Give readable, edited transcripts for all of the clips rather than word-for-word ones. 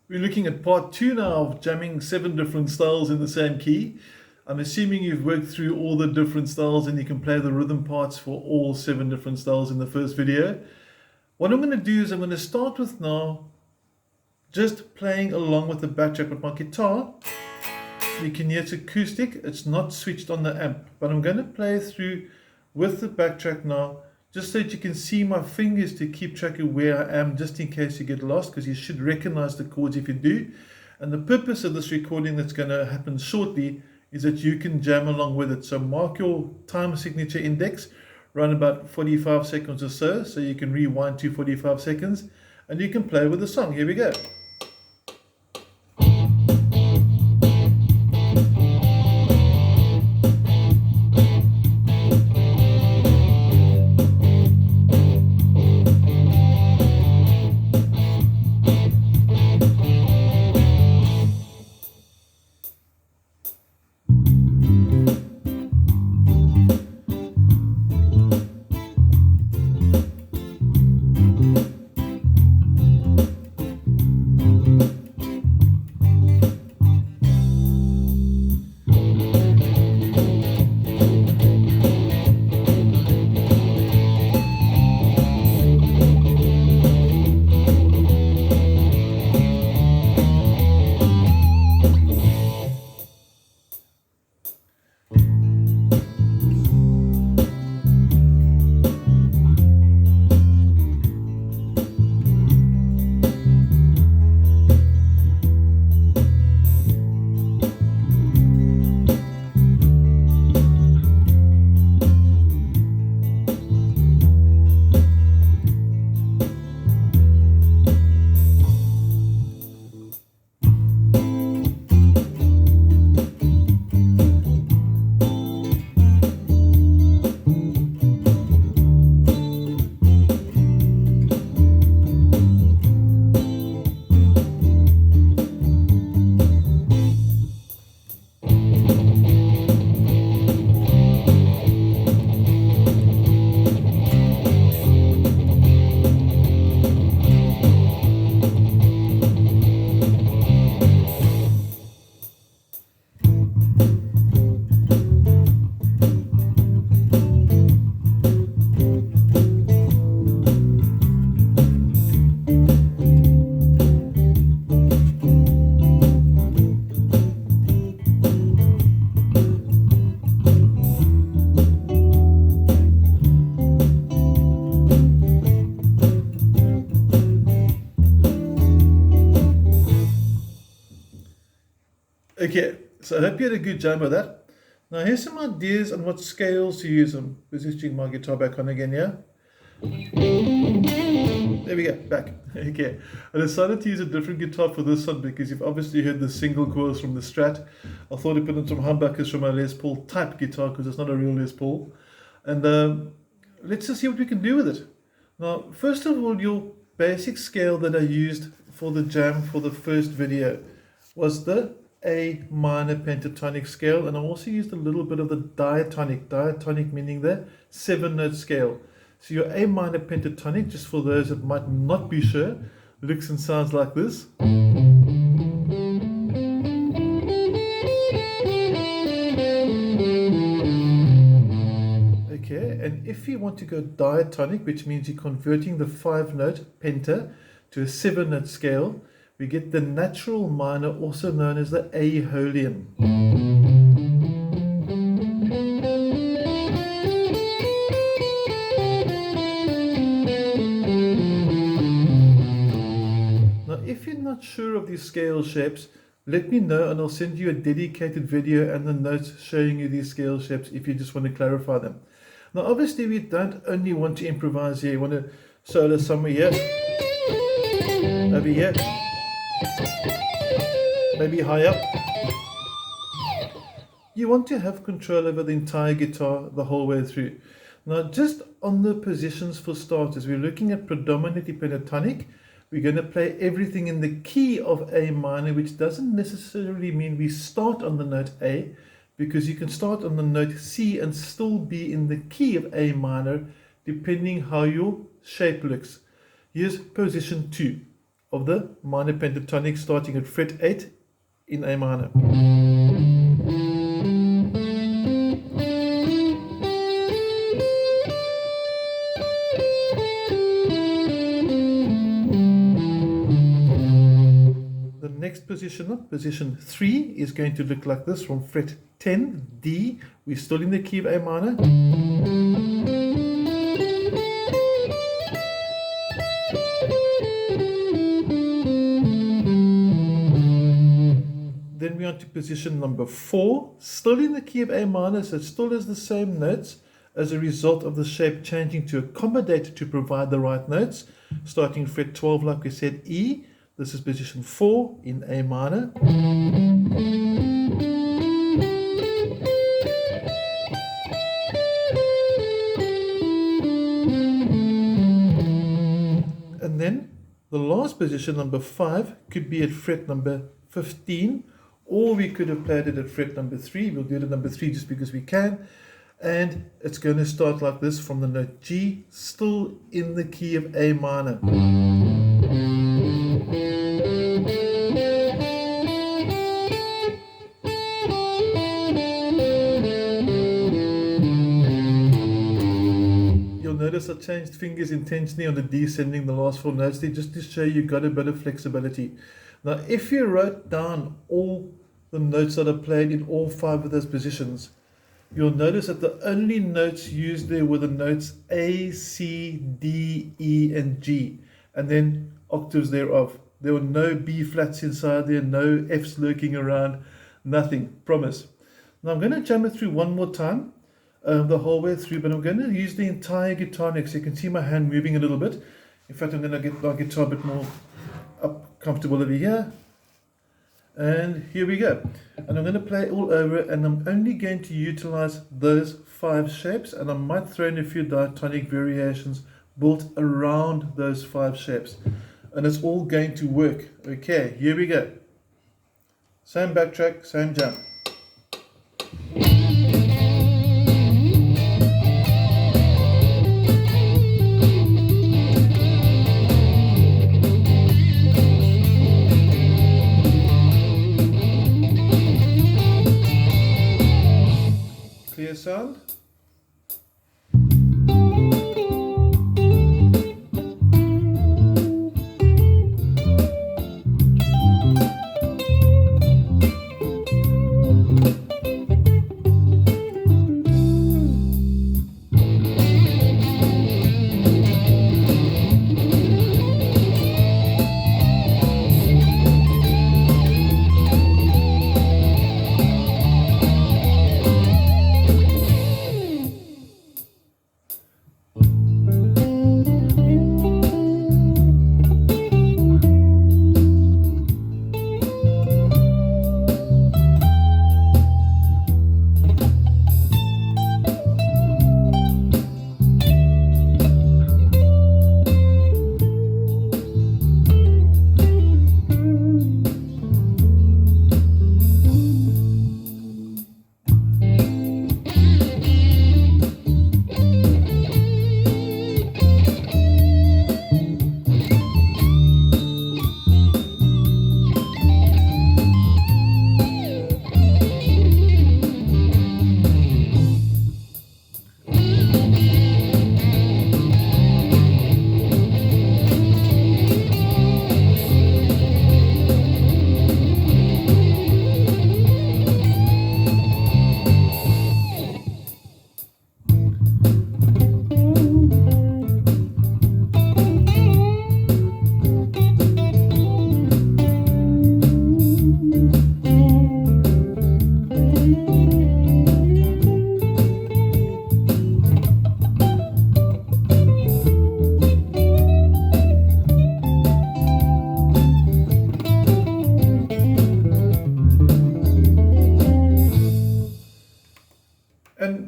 We're looking at part two now of jamming 7 different styles in the same key. I'm assuming you've worked through all the different styles and you can play the rhythm parts for all 7 different styles in the first video. What I'm going to do is I'm going to start with now just playing along with the backtrack with my guitar. You can hear it's acoustic, it's not switched on the amp, but I'm going to play through with the backtrack now, just so that you can see my fingers to keep track of where I am, just in case you get lost, because you should recognize the chords if you do. And the purpose of this recording that's going to happen shortly is that you can jam along with it. So mark your time signature index, run about 45 seconds or so you can rewind to 45 seconds, and you can play with the song. Here we go. Okay, so I hope you had a good jam with that. Now here's some ideas on what scales to use. I'm positioning my guitar back on again, yeah? There we go, back. Okay, I decided to use a different guitar for this one because you've obviously heard the single coils from the Strat. I thought I'd put in some humbuckers from a Les Paul type guitar because it's not a real Les Paul. And let's just see what we can do with it. Now, first of all, your basic scale that I used for the jam for the first video was the A minor pentatonic scale, and I also used a little bit of the diatonic meaning the 7-note scale. So your A minor pentatonic, just for those that might not be sure, looks and sounds like this. Okay, and if you want to go diatonic, which means you're converting the 5-note penta to a 7-note scale, we get the natural minor, also known as the Aeolian. Now, if you're not sure of these scale shapes, let me know and I'll send you a dedicated video and the notes showing you these scale shapes if you just want to clarify them. Now, obviously, we don't only want to improvise here. You want to solo somewhere here, over here, maybe high up. You want to have control over the entire guitar the whole way through. Now, just on the positions for starters, we're looking at predominantly pentatonic. We're going to play everything in the key of A minor, which doesn't necessarily mean we start on the note A, because you can start on the note C and still be in the key of A minor, depending how your shape looks. Here's position 2 of the minor pentatonic starting at fret 8 in A minor. The next position, position 3, is going to look like this from fret 10, D. We're still in the key of A minor. Then we're on to position number 4, still in the key of A minor, so it still has the same notes as a result of the shape changing to accommodate to provide the right notes. Starting fret 12, like we said, E. This is position 4 in A minor. And then the last position, number 5, could be at fret number 15, or we could have played it at fret number 3. We'll do it at number 3 just because we can. And it's going to start like this from the note G, still in the key of A minor. Notice I changed fingers intentionally on the descending the last 4 notes there, just to show you got a bit of flexibility. Now, if you wrote down all the notes that are played in all 5 of those positions, you'll notice that the only notes used there were the notes A, C, D, E, and G, and then octaves thereof. There were no B flats inside there, no Fs lurking around, nothing, promise. Now I'm going to jam it through one more time. The whole way through, but I'm going to use the entire guitar neck, so you can see my hand moving a little bit. In fact, I'm going to get my guitar a bit more comfortable over here. And here we go. And I'm going to play all over, and I'm only going to utilize those 5 shapes, and I might throw in a few diatonic variations built around those 5 shapes. And it's all going to work. Okay, here we go. Same backtrack, same jam. Clear sound.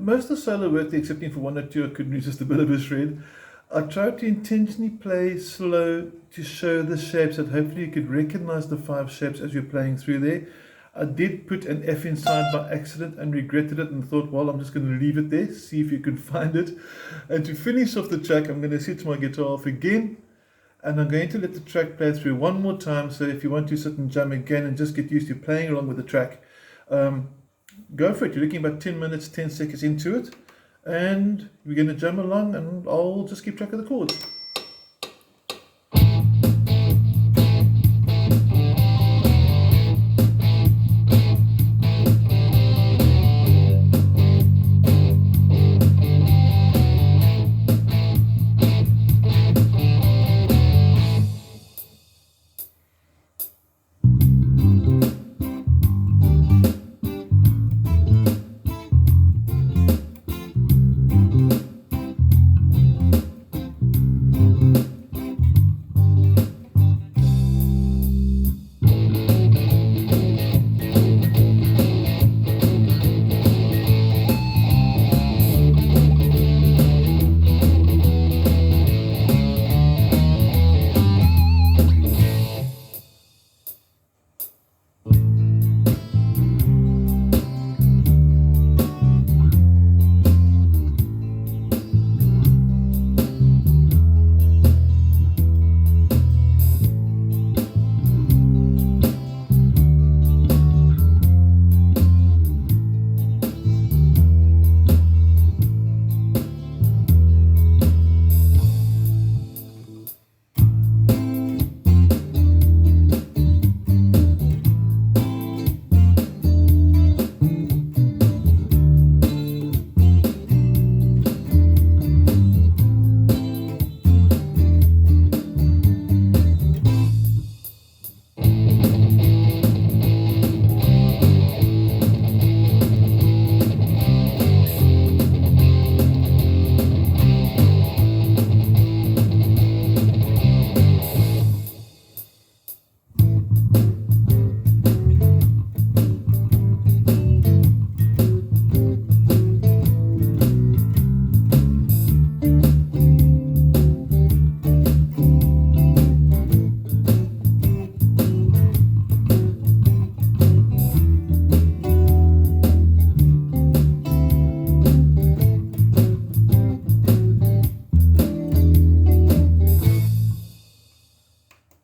Most of the solo work, excepting for 1 or 2, I couldn't resist a bit of a shred. I tried to intentionally play slow to show the shapes, that hopefully you could recognize the 5 shapes as you're playing through there. I did put an F inside by accident and regretted it, and thought, well, I'm just going to leave it there, see if you can find it. And to finish off the track, I'm going to switch my guitar off again, And I'm going to let the track play through one more time, so if you want to sit and jam again and just get used to playing along with the track, go for it. You're looking about 10 minutes, 10 seconds into it, and we're going to jam along, and I'll just keep track of the chords.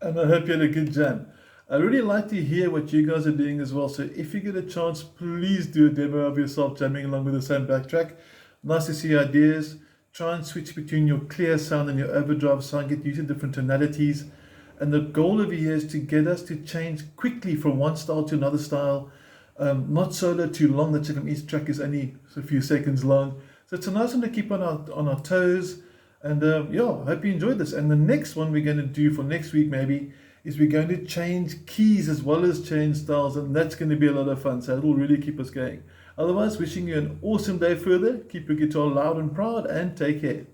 And I hope you had a good jam. I really like to hear what you guys are doing as well. So if you get a chance, please do a demo of yourself jamming along with the same backtrack. Nice to see ideas. Try and switch between your clear sound and your overdrive sound. Get used to different tonalities. And the goal over here is to get us to change quickly from one style to another style. Not solo too long. The check from each track is only a few seconds long. So it's a nice one to keep on our toes. And yeah, I hope you enjoyed this. And the next one we're going to do for next week maybe is we're going to change keys as well as change styles. And that's going to be a lot of fun. So it'll really keep us going. Otherwise, wishing you an awesome day further. Keep your guitar loud and proud and take care.